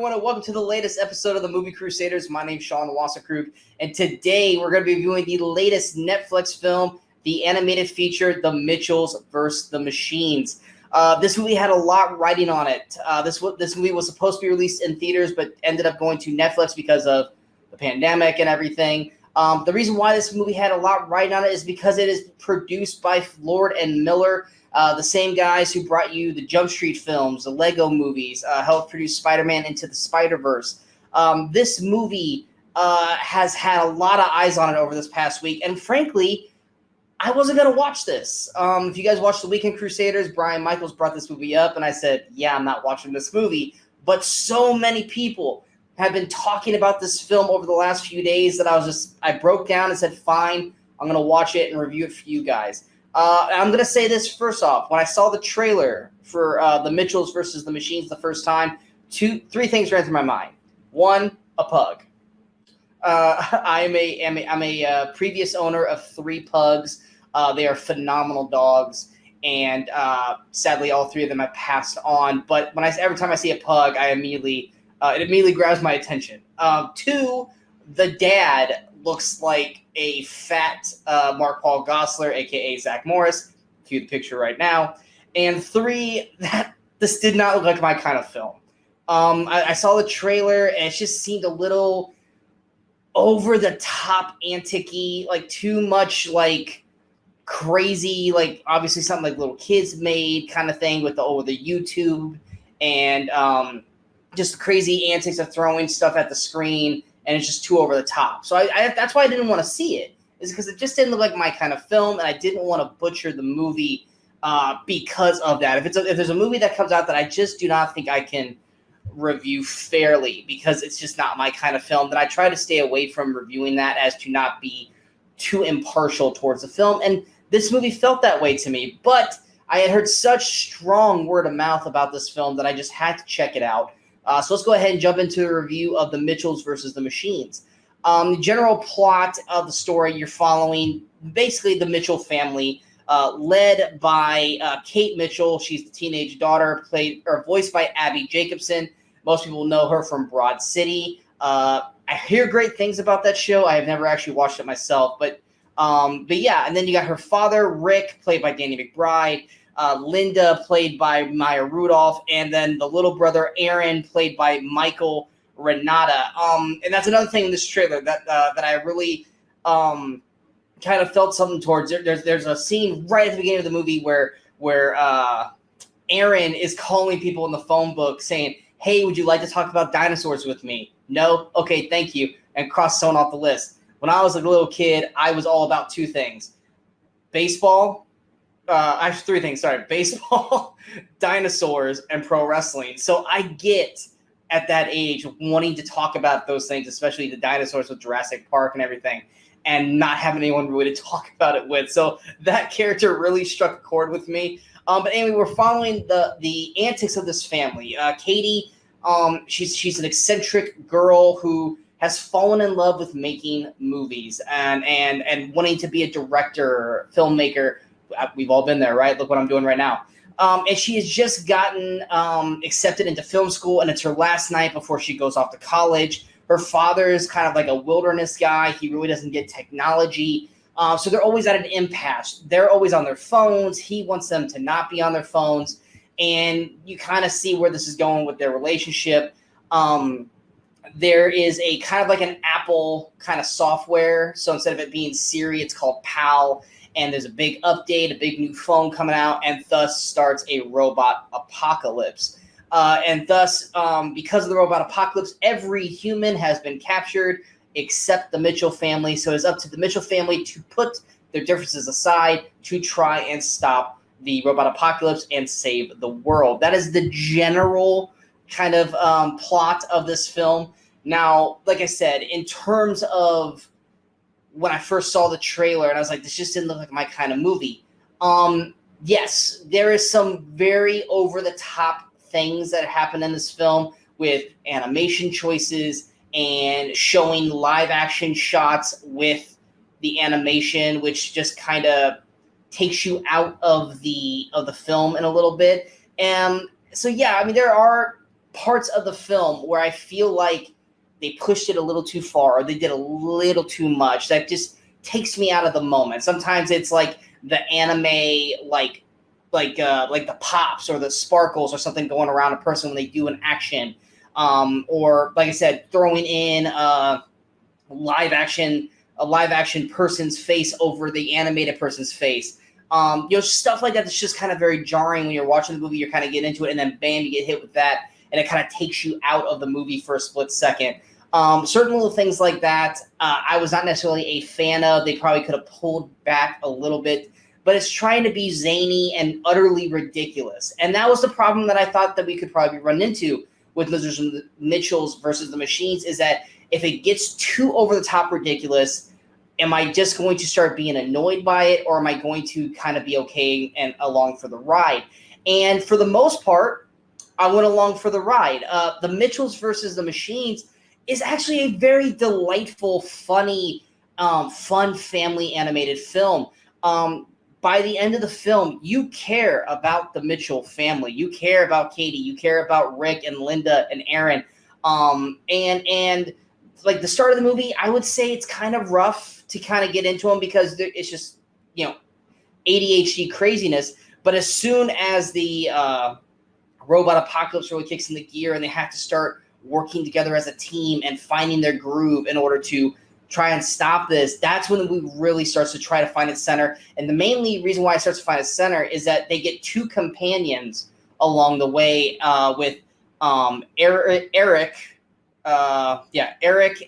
everyone, and welcome to the latest episode of the Movie Crusaders. My name's Sean Wasserkrug, and today we're going to be reviewing the latest Netflix film, the animated feature, The Mitchells vs. the Machines. This movie had a lot riding on it. This movie was supposed to be released in theaters, but ended up going to Netflix because of the pandemic and everything. The reason why this movie had a lot riding on it is because it is produced by Lord and Miller, the same guys who brought you the Jump Street films, the Lego movies, helped produce Spider-Man Into the Spider-Verse. This movie has had a lot of eyes on it over this past week, and frankly, I wasn't going to watch this. If you guys watched The Weekend Crusaders, Brian Michaels brought this movie up, and I said, yeah, I'm not watching this movie. But so many people have been talking about this film over the last few days that I broke down and said, fine, I'm going to watch it and review it for you guys. I'm going to say this first off. When I saw the trailer for The Mitchells versus the Machines the first time, three things ran through my mind. One, a pug. I'm a previous owner of 3 pugs. They are phenomenal dogs, and sadly, all 3 of them have passed on. But every time I see a pug, it immediately grabs my attention. 2, the dad looks like a fat Mark Paul Gosselaar, aka Zach Morris. Cue the picture right now. And 3, this did not look like my kind of film. I saw the trailer, and it just seemed a little over the top, antic-y, like too much like crazy, like obviously something like little kids made kind of thing with the YouTube and just crazy antics of throwing stuff at the screen, and it's just too over the top. So I that's why I didn't want to see it, is because it just didn't look like my kind of film, and I didn't want to butcher the movie because of that. If there's a movie that comes out that I just do not think I can review fairly because it's just not my kind of film, then I try to stay away from reviewing that as to not be too impartial towards the film. And this movie felt that way to me, but I had heard such strong word of mouth about this film that I just had to check it out. So let's go ahead and jump into a review of The Mitchells versus the Machines. The general plot of the story, you're following basically the Mitchell family, led by Kate Mitchell. She's the teenage daughter, voiced by Abby Jacobson. Most people know her from Broad City. I hear great things about that show. I have never actually watched it myself, but yeah. And then you got her father, Rick, played by Danny McBride. Linda, played by Maya Rudolph, and then the little brother Aaron, played by Michael Renata. And that's another thing in this trailer that I really kind of felt something towards. There's a scene right at the beginning of the movie where Aaron is calling people in the phone book saying, "Hey, would you like to talk about dinosaurs with me?" No? Okay, thank you. And cross someone off the list. When I was a little kid, I was all about 2 things: baseball. Actually, 3 things. Sorry, baseball, dinosaurs, and pro wrestling. So I get at that age wanting to talk about those things, especially the dinosaurs with Jurassic Park and everything, and not having anyone really to talk about it with. So that character really struck a chord with me. But anyway, we're following the antics of this family. Katie, she's an eccentric girl who has fallen in love with making movies and wanting to be a director, filmmaker. We've all been there, right? Look what I'm doing right now. And she has just gotten accepted into film school, and it's her last night before she goes off to college. Her father is kind of like a wilderness guy. He really doesn't get technology. So they're always at an impasse. They're always on their phones. He wants them to not be on their phones. And you kind of see where this is going with their relationship. There is a kind of like an Apple kind of software. So instead of it being Siri, it's called Pal. And there's a big update, a big new phone coming out, and thus starts a robot apocalypse. And thus, because of the robot apocalypse, every human has been captured except the Mitchell family. So it's up to the Mitchell family to put their differences aside to try and stop the robot apocalypse and save the world. That is the general kind of plot of this film. Now, like I said, in terms of when I first saw the trailer and I was like, this just didn't look like my kind of movie. Yes, there is some very over-the-top things that happen in this film with animation choices and showing live-action shots with the animation, which just kind of takes you out of the film in a little bit. And so, yeah, I mean, there are parts of the film where I feel like they pushed it a little too far, or they did a little too much. That just takes me out of the moment. Sometimes it's like the anime, like the pops or the sparkles or something going around a person when they do an action, or like I said, throwing in a live action person's face over the animated person's face. Stuff like that that's just kind of very jarring when you're watching the movie. You're kind of getting into it, and then bam, you get hit with that, and it kind of takes you out of the movie for a split second. Certain little things like that, I was not necessarily a fan of. They probably could have pulled back a little bit, but it's trying to be zany and utterly ridiculous. And that was the problem that I thought that we could probably run into with Mitchells versus the Machines, is that if it gets too over-the-top ridiculous, am I just going to start being annoyed by it, or am I going to kind of be okay and along for the ride? And for the most part, I went along for the ride. The Mitchells versus the Machines is actually a very delightful, funny, fun family animated film. By the end of the film, you care about the Mitchell family. You care about Katie. You care about Rick and Linda and Aaron. And like the start of the movie, I would say it's kind of rough to kind of get into them because it's just, ADHD craziness. But as soon as the robot apocalypse really kicks into gear and they have to start working together as a team and finding their groove in order to try and stop this, that's when the movie really starts to try to find its center. And the mainly reason why it starts to find its center is that they get two companions along the way with Eric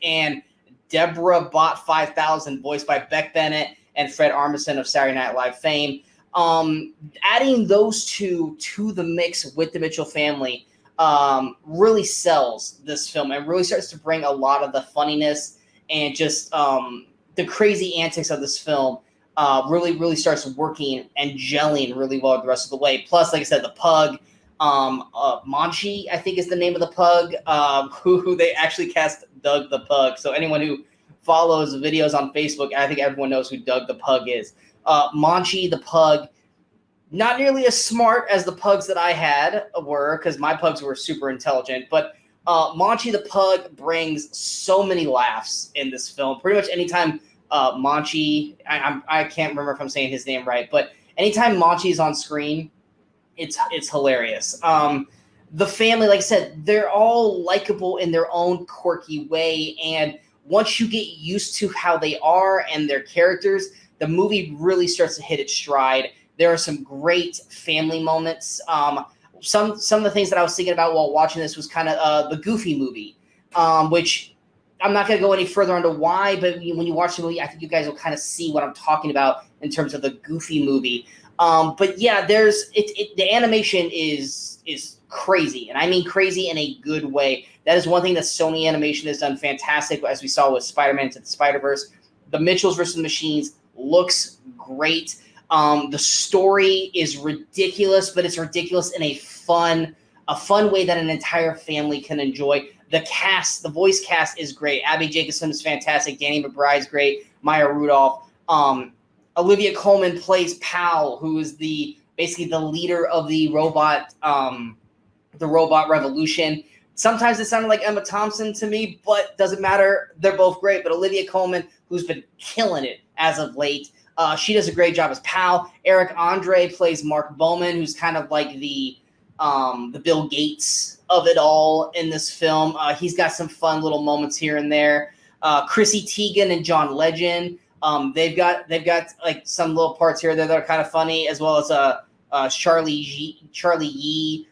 and Deborah Bott 5000, voiced by Beck Bennett and Fred Armisen of Saturday Night Live fame. Adding those two to the mix with the Mitchell family really sells this film and really starts to bring a lot of the funniness and just the crazy antics of this film really starts working and gelling really well the rest of the way. Plus, like I said, the pug, Monchi, I think is the name of the pug, who they actually cast Doug the Pug. So anyone who follows videos on Facebook, I think everyone knows who Doug the Pug is. Monchi the pug, not nearly as smart as the pugs that I had were, because my pugs were super intelligent, but Monchi the pug brings so many laughs in this film. Pretty much anytime Monchi, I can't remember if I'm saying his name right, but anytime Monchi is on screen, it's hilarious. The family, like I said, they're all likable in their own quirky way, and once you get used to how they are and their characters, the movie really starts to hit its stride. There are some great family moments. Some of the things that I was thinking about while watching this was kind of the Goofy movie, which I'm not going to go any further into why, but when you watch the movie, I think you guys will kind of see what I'm talking about in terms of the Goofy movie. But yeah, the animation is crazy, and I mean crazy in a good way. That is one thing that Sony Animation has done fantastic, as we saw with Spider-Man Into the Spider-Verse. The Mitchells versus the Machines looks great. The story is ridiculous, but it's ridiculous in a fun way that an entire family can enjoy. The cast, the voice cast is great. Abby Jacobson is fantastic. Danny McBride's great. Maya Rudolph. Olivia Colman plays Pal, who is basically the leader of the robot revolution. Sometimes it sounded like Emma Thompson to me, but doesn't matter. They're both great. But Olivia Colman, who's been killing it as of late, she does a great job as Pal. Eric Andre plays Mark Bowman, who's kind of like the Bill Gates of it all in this film. He's got some fun little moments here and there. Chrissy Teigen and John Legend. They've got like some little parts here that are kind of funny, as well as Charlie Yee.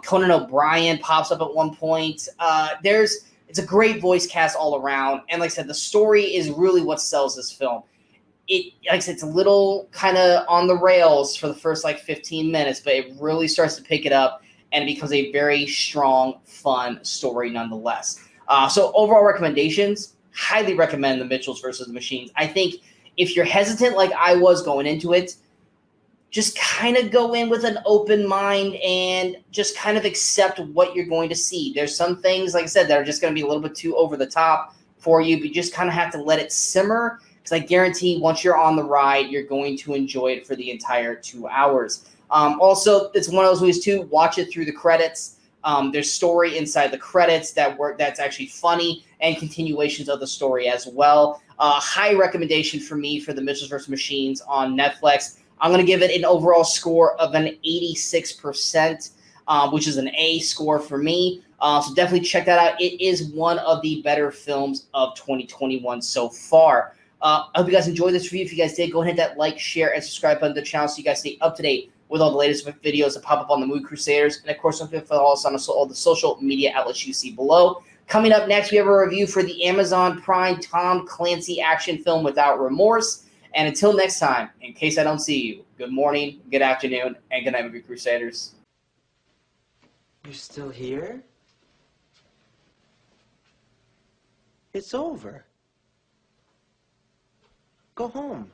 Conan O'Brien pops up at one point. It's a great voice cast all around, and like I said, the story is really what sells this film. Like I said, it's a little kind of on the rails for the first 15 minutes, but it really starts to pick it up, and it becomes a very strong, fun story nonetheless. So overall recommendations, highly recommend The Mitchells versus the Machines. I think if you're hesitant like I was going into it, just kind of go in with an open mind and just kind of accept what you're going to see. There's some things, like I said, that are just going to be a little bit too over the top for you, but you just kind of have to let it simmer, because I guarantee once you're on the ride, you're going to enjoy it for the entire 2 hours. Also, it's one of those movies too, watch it through the credits. There's story inside the credits that's actually funny, and continuations of the story as well. High recommendation for me for the Mitchells vs. Machines on Netflix. I'm going to give it an overall score of an 86%, which is an A score for me. So definitely check that out. It is one of the better films of 2021 so far. I hope you guys enjoyed this review. If you guys did, go ahead and hit that like, share, and subscribe button to the channel so you guys stay up to date with all the latest videos that pop up on the Movie Crusaders. And of course, don't forget to follow us on all the social media outlets you see below. Coming up next, we have a review for the Amazon Prime Tom Clancy action film Without Remorse. And until next time, in case I don't see you, good morning, good afternoon, and good night, Movie Crusaders. You're still here? It's over. Go home.